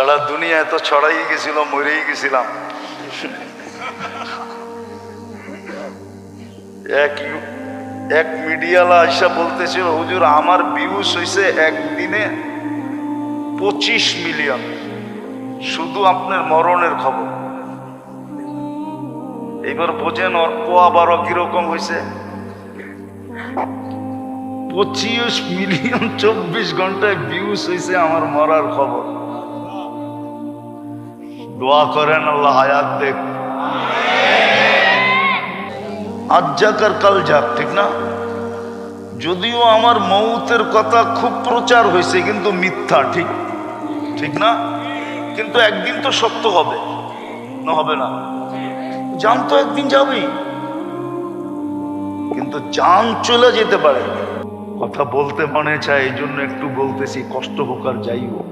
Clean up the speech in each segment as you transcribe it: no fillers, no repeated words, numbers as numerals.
সারা দুনিয়ায় তো ছড়াই গেছিল, মরেই গেছিলাম। এক মিডিয়ালা আইসা বলতেছিল, হুজুর আমার ভিউজ হয়েছে একদিনে 25 মিলিয়ন, শুধু আপনার মরণের খবর। এইবার বোঝেন ওর পোয়া 12 কিরকম হয়েছে। 25 মিলিয়ন 24 ঘন্টায় ভিউজ হয়েছে আমার মরার খবর। দোয়া করেন আল্লাহ হায়াত দেখ, আজ যাক আর কাল যাক, ঠিক না? যদিও আমার মৌতের কথা খুব প্রচার হয়েছে, কিন্তু মিথ্যা, ঠিক ঠিক না? কিন্তু একদিন তো সত্য হবে, না হবে না? জান তো একদিন যাবেই, কিন্তু জান চলে যেতে পারে। কথা বলতে মনে চায়, এই জন্য একটু বলতেছি, কষ্ট হোক আর যাই হোক।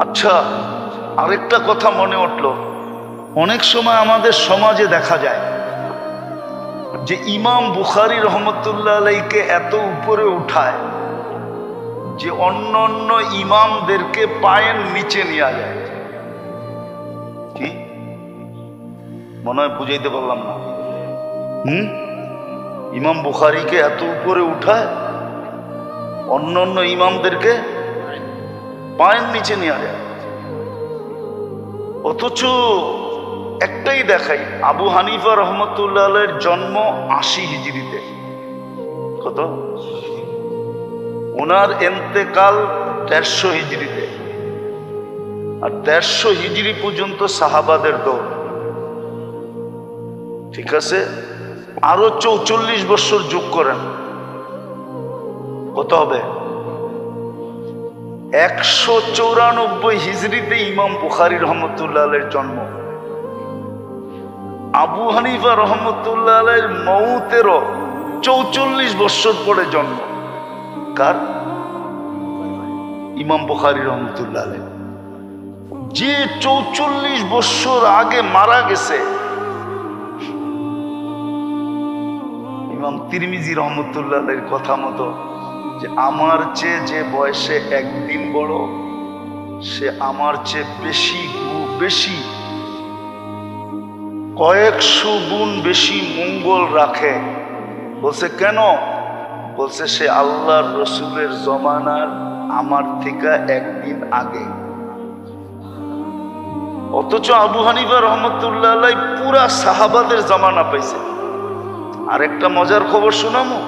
আচ্ছা, আরেকটা কথা মনে উঠলো, অনেক সময় আমাদের সমাজে দেখা যায় যে ইমাম বুখারী রহমতুল্লাহ আলাইকে এত উপরে উঠায় যে অন্য অন্য ইমামদেরকে পায়ের নিচে নিয়ে যায়। কি মনে হয় বুঝাইতে পারলাম না? ইমাম বুখারীকে এত উপরে উঠায় অন্য অন্য ইমামদেরকে পায়ের নিচে নিয়ে যায়। অথচ একটাই দেখাই, আবু হানিফা রহমতুল্লাহ আলাইহির জন্ম 80 হিজরিতে। কত? ওনার ইন্তেকাল 150 হিজরিতে। আর 150 হিজরি পর্যন্ত সাহাবাদের দৌড়, ঠিক আছে? আরো 44 বছর যোগ করেন, কত হবে? 194 হিজরিতে ইমাম বুখারী রহমতুল্লাহ আলাইহির জন্ম। আবু হানিফা রহমতুল্লাহ আলাইহির মৌতেরও 44 বছর পরে জন্ম। কার? ইমাম বুখারী রহমতুল্লাহ আলাইহি। যে 44 বছর আগে মারা গেছে, ইমাম তিরমিজি রহমতুল্লাহ আলাইহির কথা মতো, যে আমার চেয়ে যে বয়সে একদিন বড়, সে আমার চেয়ে বেশি কয়েকশো গুণ বেশি মঙ্গল রাখে। বলছে কেন? বলছে সে আল্লাহর রসুলের জমানার আমার থেকে একদিন আগে। অথচ আবু হানিফা রহমতুল্লাহ আলাইহি পুরা সাহাবাদের জামানা পাইছে। আরেকটা মজার খবর শোনামো,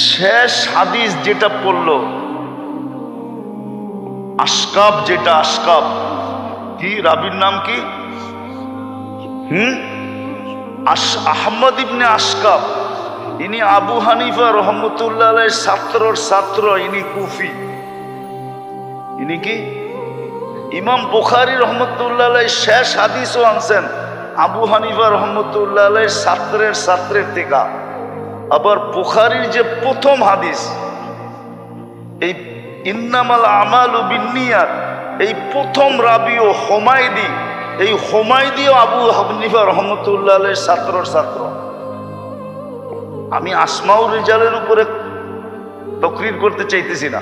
শেষ হাদিস যেটা পড়লো আশকাব, যেটা আশকাব, কি রাবির নাম কি? আহমদ ইবনে আশকাব। ইনি আবু হানিফা রহমতুল্লাহ আলাইহির ছাত্র, ইনি কুফি। ইনি কি? ইমাম বুখারী রহমতুল্লাহ আলাইহির শেষ হাদিসও আনছেন আবু হানিফা রহমতুল্লাহ আলাইহির ছাত্রের থেকে। আবার বুখারীর যে প্রথম হাদিস, এই ইন্নামাল আমালু বিন্নিয়াত, এই প্রথম রাবিও হুমায়দি, এই হুমায়দিও আবু হানিফা রহমতুল্লাহ আলাইহির ছাত্র। আমি আসমাউর রিজালের উপরে তকরির করতে চাইতেছি না,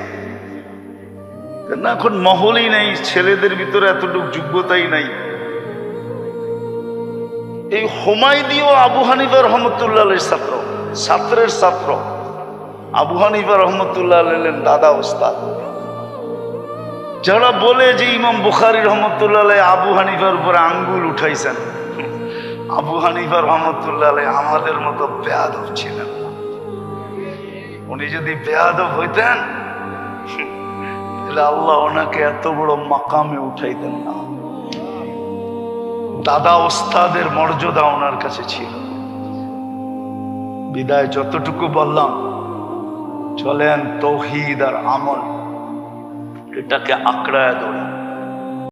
না এখন মহলই নাই, ছেলেদের ভিতরে এতটুকু যোগ্যতাই নাই। এই হুমায়দিও আবু হানিফা রহমতুল্লাহ আলাইহির ছাত্রের ছাত্র। আবু হানিফা রহমতুল্লাহ আলাইহির দাদা ওস্তাদ। যারা বলে যে ইমাম বুখারী রহমতুল্লাহ আলাইহি আবু হানিফার উপরে আঙ্গুল উঠাইছেন, আবু হানিফা রহমতুল্লাহ আলাইহি আমাদের মতো বেয়াদব ছিলেন না। উনি যদি বেয়াদব হইতেন তাহলে আল্লাহ ওনাকে এত বড় মাকামে উঠাইতেন না। দাদা ওস্তাদের মর্যাদা ওনার কাছে ছিল। বিদায় যতটুকু বললাম, চলেন তৌহিদ আর আমল এটাকে আঁকড়ায় ধরে